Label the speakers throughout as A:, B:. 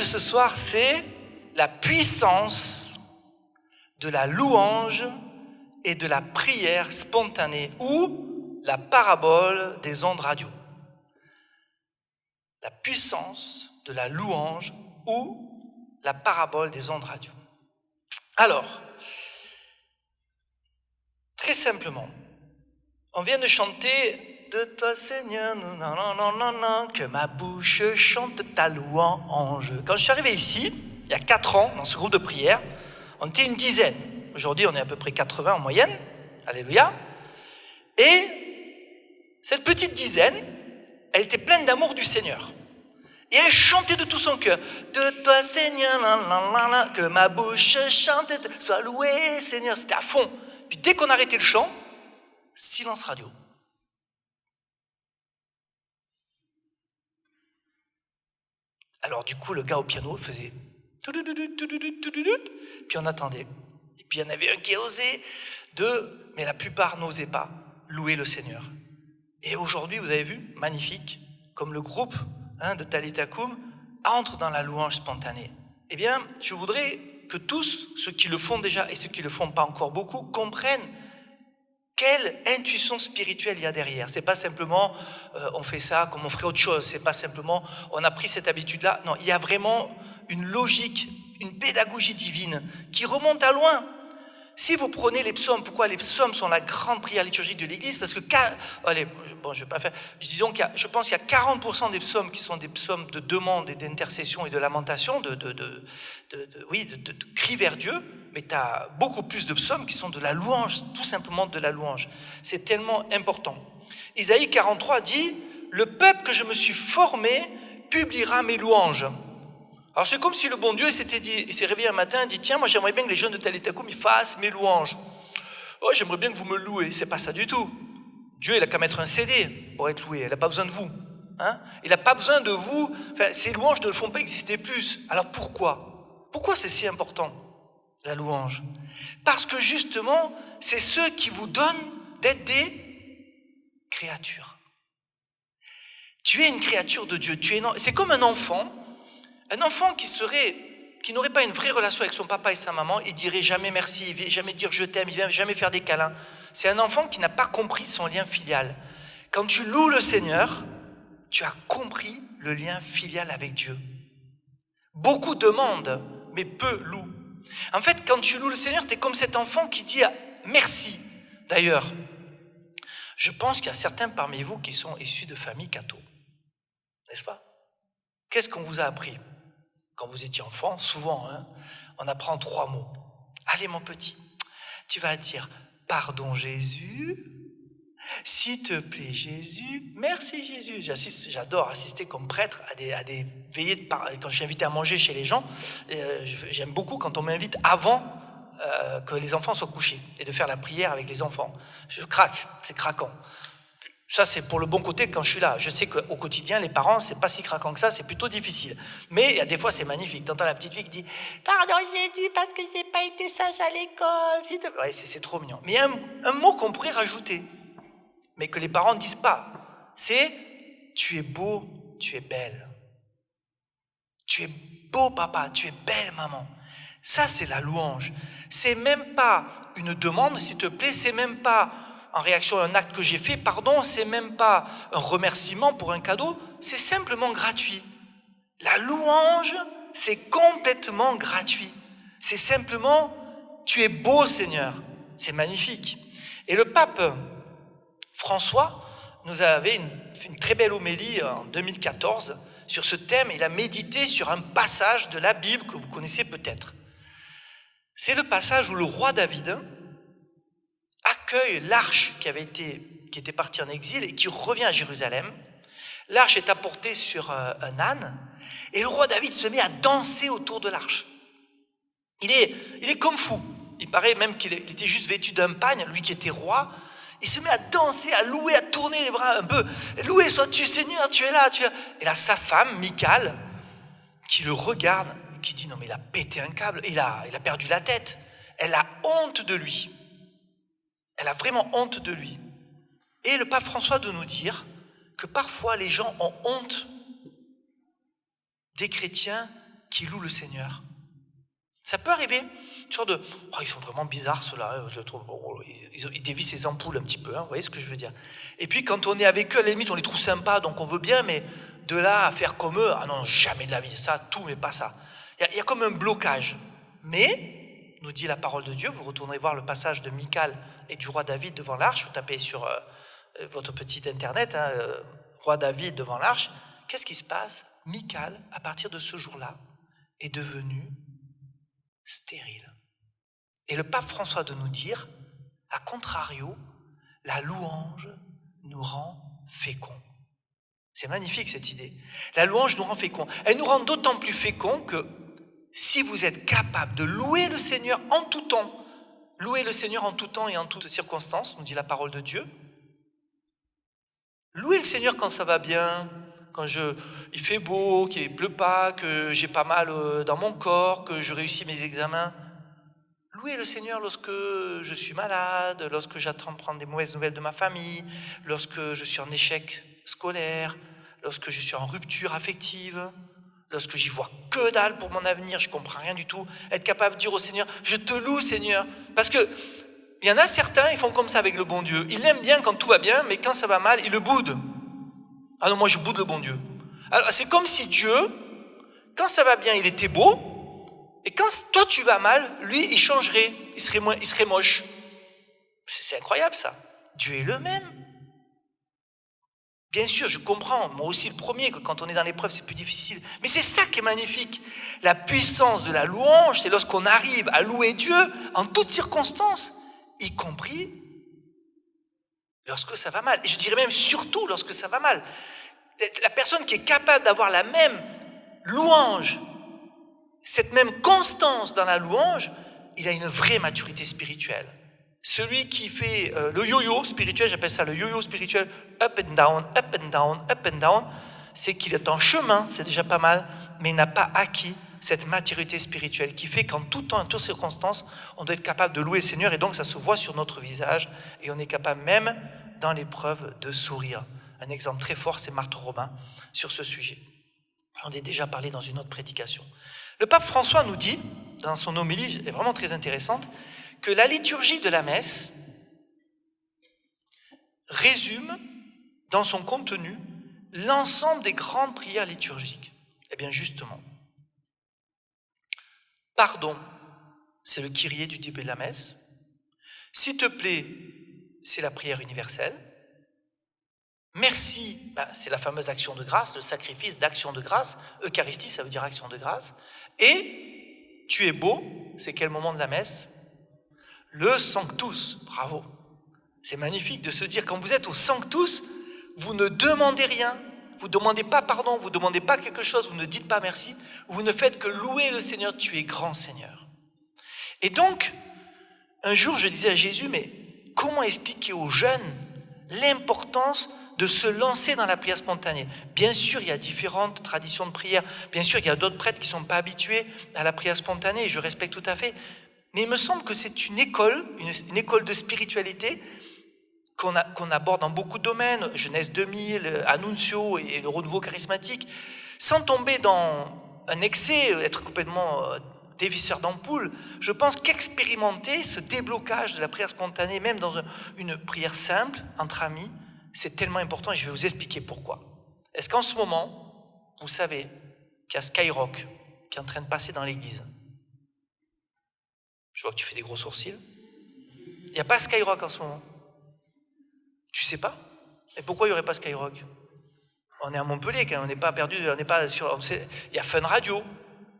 A: ce soir, c'est la puissance de la louange et de la prière spontanée, ou la parabole des ondes radio. La puissance de la louange ou la parabole des ondes radio. Alors, très simplement, on vient de chanter « De toi Seigneur, que ma bouche chante ta louange ». Quand je suis arrivé ici, il y a 4 ans, dans ce groupe de prière, on était une dizaine. Aujourd'hui, on est à peu près 80 en moyenne. Alléluia. Et cette petite dizaine, elle était pleine d'amour du Seigneur. Et elle chantait de tout son cœur. De toi, Seigneur, que ma bouche chante, sois loué, Seigneur. C'était à fond. Puis dès qu'on arrêtait le chant, silence radio. Alors du coup, le gars au piano faisait... Puis on attendait. Et puis il y en avait un qui osait, 2, mais la plupart n'osaient pas louer le Seigneur. Et aujourd'hui, vous avez vu, magnifique, comme le groupe de Talitha Koum entre dans la louange spontanée. Eh bien, je voudrais que tous, ceux qui le font déjà et ceux qui ne le font pas encore beaucoup, comprennent quelle intuition spirituelle il y a derrière. C'est pas simplement on fait ça comme on ferait autre chose. C'est pas simplement on a pris cette habitude-là. Non, il y a vraiment une logique, une pédagogie divine qui remonte à loin. Si vous prenez les psaumes, pourquoi les psaumes sont la grande prière liturgique de l'Église? Parce que, allez, bon, je vais pas faire, disons je pense qu'il y a 40% des psaumes qui sont des psaumes de demande et d'intercession et de lamentation, de cris vers Dieu, mais tu as beaucoup plus de psaumes qui sont de la louange, tout simplement de la louange. C'est tellement important. Isaïe 43 dit « Le peuple que je me suis formé publiera mes louanges ». Alors c'est comme si le bon Dieu il s'est réveillé un matin et dit « Tiens, moi j'aimerais bien que les jeunes de Talitha Koum ils fassent mes louanges. Oh, j'aimerais bien que vous me louez. » C'est pas ça du tout. Dieu, il a qu'à mettre un CD pour être loué. Il n'a pas besoin de vous. Hein? Il n'a pas besoin de vous. Enfin, ces louanges ne le font pas exister plus. Alors pourquoi? Pourquoi c'est si important, la louange? Parce que justement, c'est ceux qui vous donnent d'être des créatures. Tu es une créature de Dieu. C'est comme un enfant. Un enfant qui n'aurait pas une vraie relation avec son papa et sa maman, il dirait jamais merci, il ne vient jamais dire je t'aime, il ne vient jamais faire des câlins. C'est un enfant qui n'a pas compris son lien filial. Quand tu loues le Seigneur, tu as compris le lien filial avec Dieu. Beaucoup demandent, mais peu louent. En fait, quand tu loues le Seigneur, tu es comme cet enfant qui dit merci. D'ailleurs, je pense qu'il y a certains parmi vous qui sont issus de familles catho. N'est-ce pas? Qu'est-ce qu'on vous a appris? Quand vous étiez enfant, souvent, on apprend 3 mots. Allez mon petit, tu vas dire « Pardon Jésus »,« S'il te plaît Jésus »,« Merci Jésus ». J'adore assister comme prêtre à des veillées de quand je suis invité à manger chez les gens. J'aime beaucoup quand on m'invite avant que les enfants soient couchés et de faire la prière avec les enfants. Je craque, c'est craquant. Ça, c'est pour le bon côté quand je suis là. Je sais qu'au quotidien, les parents, c'est pas si craquant que ça, c'est plutôt difficile. Mais il y a des fois, c'est magnifique. T'entends la petite fille qui dit « Pardon Jésus, parce que j'ai pas été sage à l'école. » Ouais, c'est trop mignon. Mais il y a un mot qu'on pourrait rajouter, mais que les parents ne disent pas. C'est « Tu es beau, tu es belle. Tu es beau papa, tu es belle maman. » Ça, c'est la louange. C'est même pas une demande, s'il te plaît, c'est même pas en réaction à un acte que j'ai fait, pardon, c'est même pas un remerciement pour un cadeau, c'est simplement gratuit. La louange, c'est complètement gratuit. C'est simplement, tu es beau Seigneur. C'est magnifique. Et le pape François nous avait fait une très belle homélie en 2014 sur ce thème. Il a médité sur un passage de la Bible que vous connaissez peut-être. C'est le passage où le roi David accueille l'arche qui était partie en exil et qui revient à Jérusalem. L'arche est apportée sur un âne et le roi David se met à danser autour de l'arche. Il est comme fou. Il paraît même qu'il était juste vêtu d'un pagne, lui qui était roi. Il se met à danser, à louer, à tourner les bras un peu. Loué sois-tu Seigneur, tu es là, tu es là. Et là, sa femme, Michal, qui le regarde, qui dit non mais il a pété un câble, il a perdu la tête. Elle a honte de lui. Elle a vraiment honte de lui. Et le pape François de nous dire que parfois les gens ont honte des chrétiens qui louent le Seigneur. Ça peut arriver. Une sorte de, ils sont vraiment bizarres ceux-là, je trouve. Ils dévissent les ampoules un petit peu, vous voyez ce que je veux dire. Et puis quand on est avec eux, à la limite, on les trouve sympas, donc on veut bien, mais de là à faire comme eux, non, jamais de la vie, ça, tout, mais pas ça. Il y a comme un blocage. Mais, nous dit la parole de Dieu, vous retournerez voir le passage de Michal et du roi David devant l'arche, vous tapez sur votre petit internet, roi David devant l'arche, qu'est-ce qui se passe? Michal, à partir de ce jour-là, est devenu stérile. Et le pape François de nous dire, à contrario, la louange nous rend féconds. C'est magnifique cette idée. La louange nous rend féconds. Elle nous rend d'autant plus féconds que si vous êtes capable de louer le Seigneur en tout temps, louer le Seigneur en tout temps et en toutes circonstances, nous dit la parole de Dieu. Louer le Seigneur quand ça va bien, quand il fait beau, qu'il ne pleut pas, que j'ai pas mal dans mon corps, que je réussis mes examens. Louer le Seigneur lorsque je suis malade, lorsque j'attends de prendre des mauvaises nouvelles de ma famille, lorsque je suis en échec scolaire, lorsque je suis en rupture affective, lorsque j'y vois que dalle pour mon avenir, je ne comprends rien du tout. Être capable de dire au Seigneur, je te loue Seigneur. Parce que il y en a certains, ils font comme ça avec le bon Dieu. Ils l'aiment bien quand tout va bien, mais quand ça va mal, ils le boudent. Ah non, moi je boude le bon Dieu. Alors c'est comme si Dieu, quand ça va bien, il était beau, et quand toi tu vas mal, lui il changerait, il serait moche. C'est incroyable ça. Dieu est le même. Bien sûr, je comprends, moi aussi le premier, que quand on est dans l'épreuve c'est plus difficile. Mais c'est ça qui est magnifique. La puissance de la louange, c'est lorsqu'on arrive à louer Dieu en toutes circonstances, y compris lorsque ça va mal. Et je dirais même surtout lorsque ça va mal. La personne qui est capable d'avoir la même louange, cette même constance dans la louange, il a une vraie maturité spirituelle. Celui qui fait le yo-yo spirituel, j'appelle ça le yo-yo spirituel, up and down, up and down, up and down, c'est qu'il est en chemin, c'est déjà pas mal, mais il n'a pas acquis cette maturité spirituelle qui fait qu'en tout temps, en toutes circonstances, on doit être capable de louer le Seigneur et donc ça se voit sur notre visage et on est capable même dans l'épreuve de sourire. Un exemple très fort, c'est Marthe Robin sur ce sujet. J'en ai déjà parlé dans une autre prédication. Le pape François nous dit, dans son homélie, elle est vraiment très intéressante, que la liturgie de la messe résume dans son contenu l'ensemble des grandes prières liturgiques. Eh bien justement, pardon, c'est le Kyrie du début de la messe. S'il te plaît, c'est la prière universelle. Merci, c'est la fameuse action de grâce, le sacrifice d'action de grâce. Eucharistie, ça veut dire action de grâce. Et tu es beau, c'est quel moment de la messe? Le Sanctus, bravo. C'est magnifique de se dire, quand vous êtes au Sanctus, vous ne demandez rien, vous ne demandez pas pardon, vous ne demandez pas quelque chose, vous ne dites pas merci, vous ne faites que louer le Seigneur, tu es grand Seigneur. Et donc, un jour je disais à Jésus, mais comment expliquer aux jeunes l'importance de se lancer dans la prière spontanée? Bien sûr, il y a différentes traditions de prière, bien sûr, il y a d'autres prêtres qui ne sont pas habitués à la prière spontanée, et je respecte tout à fait. Mais il me semble que c'est une école de spiritualité qu'on aborde dans beaucoup de domaines, Genèse 2000, Annuncio et le renouveau charismatique, sans tomber dans un excès, être complètement dévisseur d'ampoule. Je pense qu'expérimenter ce déblocage de la prière spontanée, même dans une prière simple, entre amis, c'est tellement important et je vais vous expliquer pourquoi. Est-ce qu'en ce moment, vous savez qu'il y a Skyrock qui est en train de passer dans l'église? Je vois que tu fais des gros sourcils. Il n'y a pas Skyrock en ce moment. Tu sais pas? Et pourquoi il n'y aurait pas Skyrock? On est à Montpellier, quand on n'est pas perdu, on n'est pas sur. Il y a Fun Radio,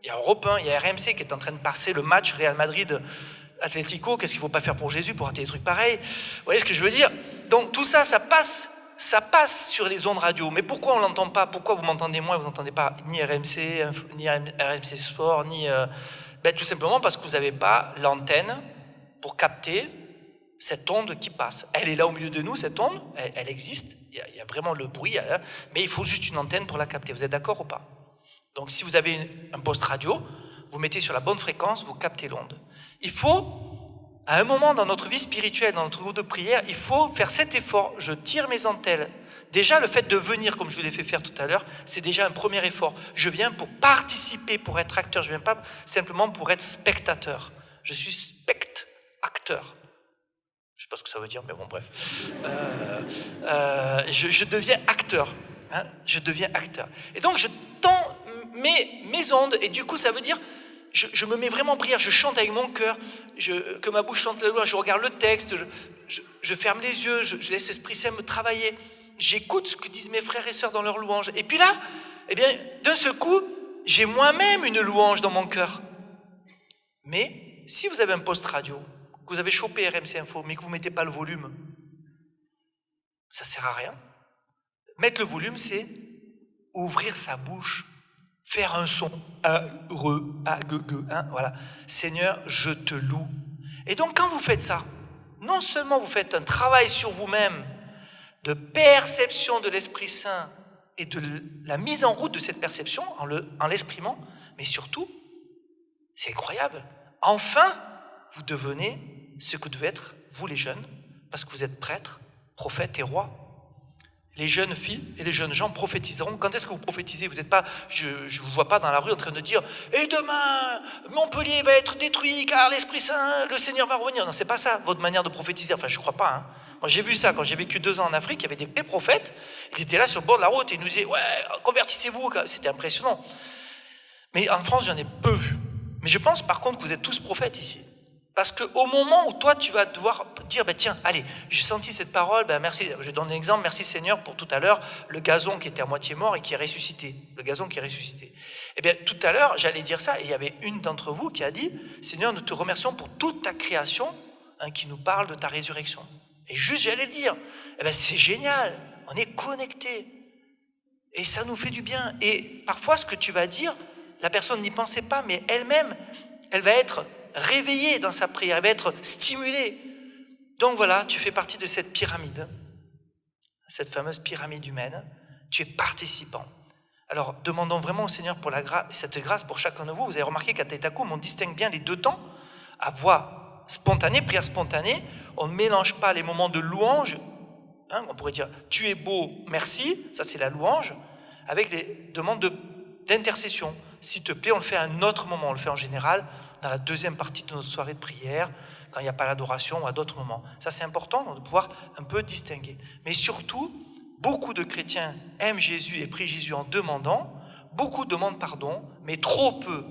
A: il y a Europe 1, il y a RMC qui est en train de passer le match Real Madrid-Atlético. Qu'est-ce qu'il ne faut pas faire pour Jésus pour rater des trucs pareils? Vous voyez ce que je veux dire? Donc tout ça, ça passe sur les ondes radio. Mais pourquoi on ne l'entend pas? Pourquoi vous m'entendez moins et vous n'entendez pas ni RMC, ni RMC Sport, ni. Tout simplement parce que vous n'avez pas l'antenne pour capter cette onde qui passe. Elle est là au milieu de nous, cette onde, elle existe, il y a vraiment le bruit, mais il faut juste une antenne pour la capter. Vous êtes d'accord ou pas? Donc si vous avez un poste radio, vous mettez sur la bonne fréquence, vous captez l'onde. Il faut, à un moment dans notre vie spirituelle, dans notre groupe de prière, il faut faire cet effort. Je tire mes antennes Déjà, le fait de venir, comme je vous l'ai fait faire tout à l'heure, c'est déjà un premier effort. Je viens pour participer, pour être acteur. Je ne viens pas simplement pour être spectateur. Je suis spectateur. Je ne sais pas ce que ça veut dire, mais bon, bref. Je deviens acteur. Hein, je deviens acteur. Et donc, je tends mes ondes, et du coup, ça veut dire, je me mets vraiment en prière, je chante avec mon cœur, que ma bouche chante la louange, je regarde le texte, je ferme les yeux, je laisse l'Esprit Saint me travailler, j'écoute ce que disent mes frères et sœurs dans leur louange. Et puis là, eh bien, d'un seul coup, j'ai moi-même une louange dans mon cœur. Mais si vous avez un poste radio, que vous avez chopé RMC Info, mais que vous ne mettez pas le volume, ça ne sert à rien. Mettre le volume, c'est ouvrir sa bouche, faire un son, voilà. Seigneur, je te loue. Et donc, quand vous faites ça, non seulement vous faites un travail sur vous-même, de perception de l'Esprit Saint et de la mise en route de cette perception en l'exprimant, mais surtout, c'est incroyable. Enfin, vous devenez ce que devez être, vous les jeunes, parce que vous êtes prêtres, prophètes et rois. Les jeunes filles et les jeunes gens prophétiseront. Quand est-ce que vous prophétisez? Vous n'êtes pas, je ne vous vois pas dans la rue en train de dire « Et demain, Montpellier va être détruit car l'Esprit Saint, le Seigneur va revenir ». Non, c'est pas ça votre manière de prophétiser. Enfin, je ne crois pas. Hein. Moi, j'ai vu ça quand j'ai vécu 2 ans en Afrique. Il y avait des prophètes. Ils étaient là sur le bord de la route et ils nous disaient « Ouais, convertissez-vous ». C'était impressionnant. Mais en France, j'en ai peu vu. Mais je pense par contre que vous êtes tous prophètes ici. Parce qu'au moment où toi, tu vas devoir dire, tiens, allez, j'ai senti cette parole, merci, je donne un exemple, merci Seigneur pour tout à l'heure, le gazon qui était à moitié mort et qui est ressuscité. Le gazon qui est ressuscité. Eh bien, tout à l'heure, j'allais dire ça, et il y avait une d'entre vous qui a dit, Seigneur, nous te remercions pour toute ta création, qui nous parle de ta résurrection. Et juste, j'allais le dire, c'est génial, on est connectés. Et ça nous fait du bien. Et parfois, ce que tu vas dire, la personne n'y pensait pas, mais elle-même, elle va être réveillée dans sa prière, elle va être stimulée. Donc voilà, tu fais partie de cette pyramide, cette fameuse pyramide humaine. Tu es participant. Alors, demandons vraiment au Seigneur pour cette grâce pour chacun de vous. Vous avez remarqué qu'à Tetakoum, on distingue bien les 2 temps, à voix spontanée, prière spontanée. On ne mélange pas les moments de louange. Hein, on pourrait dire « Tu es beau, merci », ça c'est la louange, avec les demandes d'intercession. S'il te plaît, on le fait à un autre moment. On le fait en général dans la 2e partie de notre soirée de prière, quand il n'y a pas l'adoration ou à d'autres moments. Ça, c'est important de pouvoir un peu distinguer. Mais surtout, beaucoup de chrétiens aiment Jésus et prient Jésus en demandant. Beaucoup demandent pardon, mais trop peu.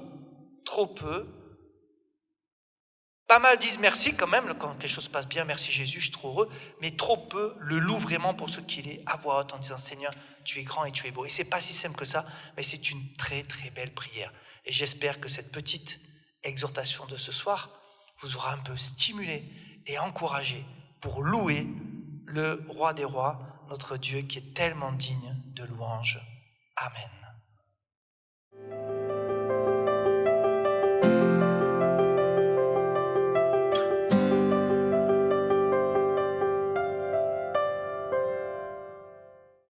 A: Pas mal disent merci quand même, quand quelque chose se passe bien, merci Jésus, je suis trop heureux, mais trop peu le louent vraiment pour ce qu'il est, à voix haute en disant Seigneur, tu es grand et tu es beau. Et c'est pas si simple que ça, mais c'est une très très belle prière. Et j'espère que cette petite exhortation de ce soir vous aura un peu stimulé et encouragé pour louer le roi des rois, notre Dieu qui est tellement digne de louange. Amen.